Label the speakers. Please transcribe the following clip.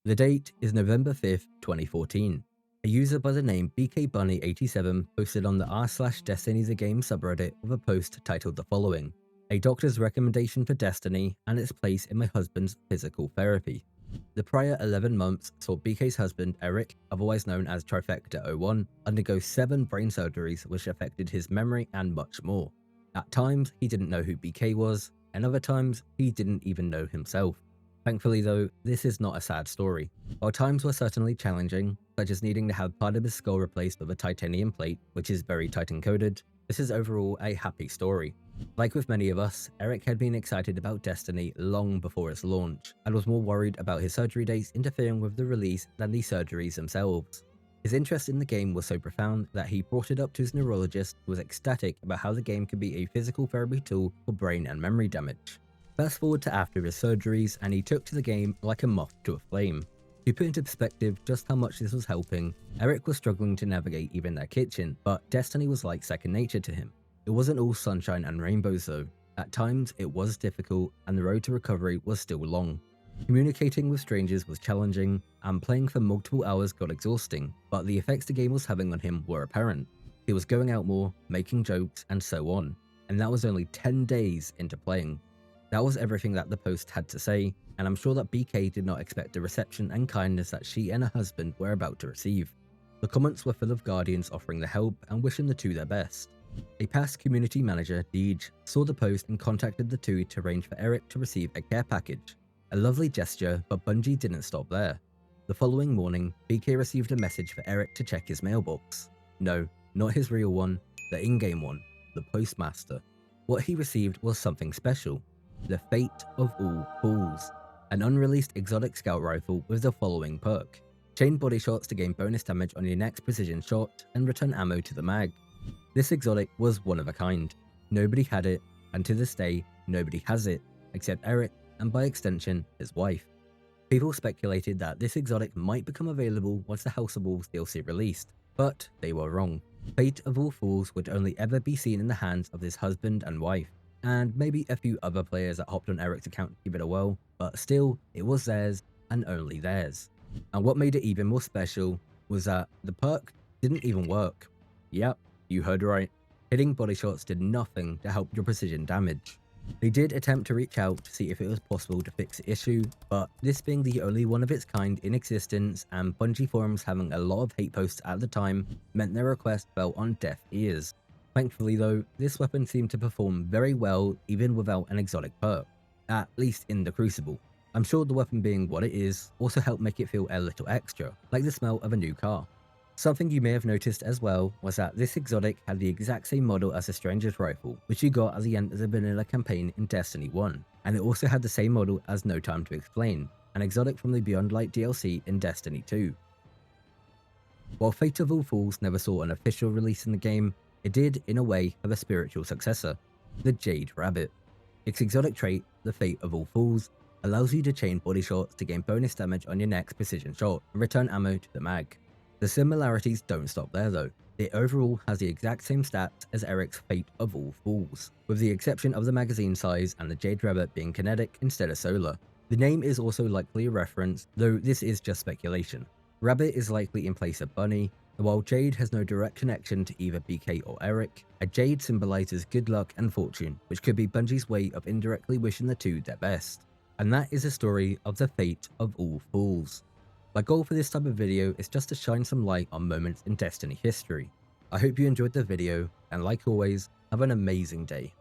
Speaker 1: The date is November 5th, 2014. A user by the name BKBunny87 posted on the r/Destiny the Game subreddit with a post titled the following: "A doctor's recommendation for Destiny and its place in my husband's physical therapy." The prior 11 months saw BK's husband Eric, otherwise known as Trifecta01, undergo 7 brain surgeries which affected his memory and much more. At times, he didn't know who BK was, and other times, he didn't even know himself. Thankfully though, this is not a sad story. While times were certainly challenging, such as needing to have part of his skull replaced with a titanium plate, which is very tight encoded, this is overall a happy story. Like with many of us, Eric had been excited about Destiny long before its launch, and was more worried about his surgery dates interfering with the release than the surgeries themselves. His interest in the game was so profound that he brought it up to his neurologist, who was ecstatic about how the game could be a physical therapy tool for brain and memory damage. Fast forward to after his surgeries, and he took to the game like a moth to a flame. To put into perspective just how much this was helping, Eric was struggling to navigate even their kitchen, but Destiny was like second nature to him. It wasn't all sunshine and rainbows though. At times, it was difficult, and the road to recovery was still long. Communicating with strangers was challenging, and playing for multiple hours got exhausting, but the effects the game was having on him were apparent. He was going out more, making jokes, and so on, and that was only 10 days into playing. That was everything that the post had to say, and I'm sure that BK did not expect the reception and kindness that she and her husband were about to receive. The comments were full of guardians offering the help and wishing the two their best. A past community manager, Deej, saw the post and contacted the two to arrange for Eric to receive a care package. A lovely gesture, but Bungie didn't stop there. The following morning, BK received a message for Eric to check his mailbox. No, not his real one, the in-game one, the postmaster. What he received was something special. The Fate of All Fools, an unreleased exotic scout rifle with the following perk: chain body shots to gain bonus damage on your next precision shot and return ammo to the mag. This exotic was one of a kind. Nobody had it, and to this day, nobody has it, except Eric and by extension, his wife. People speculated that this exotic might become available once the House of Wolves DLC released, but they were wrong. Fate of All Fools would only ever be seen in the hands of his husband and wife, and maybe a few other players that hopped on Eric's account to give it a whirl, but still, it was theirs, and only theirs. And what made it even more special was that the perk didn't even work. Yep, you heard right. Hitting body shots did nothing to help your precision damage. They did attempt to reach out to see if it was possible to fix the issue, but this being the only one of its kind in existence and Bungie forums having a lot of hate posts at the time meant their request fell on deaf ears. Thankfully though, this weapon seemed to perform very well even without an exotic perk, at least in the Crucible. I'm sure the weapon being what it is also helped make it feel a little extra, like the smell of a new car. Something you may have noticed as well was that this exotic had the exact same model as the Stranger's Rifle, which you got at the end of the vanilla campaign in Destiny 1, and it also had the same model as No Time to Explain, an exotic from the Beyond Light DLC in Destiny 2. While Fate of All Fools never saw an official release in the game, it did, in a way, have a spiritual successor, the Jade Rabbit. Its exotic trait, the Fate of All Fools, allows you to chain body shots to gain bonus damage on your next precision shot and return ammo to the mag. The similarities don't stop there though. It overall has the exact same stats as Eric's Fate of All Fools, with the exception of the magazine size and the Jade Rabbit being kinetic instead of solar. The name is also likely a reference, though this is just speculation. Rabbit is likely in place of Bunny, and while Jade has no direct connection to either BK or Eric, a Jade symbolizes good luck and fortune, which could be Bungie's way of indirectly wishing the two their best. And that is the story of the Fate of All Fools. My goal for this type of video is just to shine some light on moments in Destiny history. I hope you enjoyed the video, and like always, have an amazing day.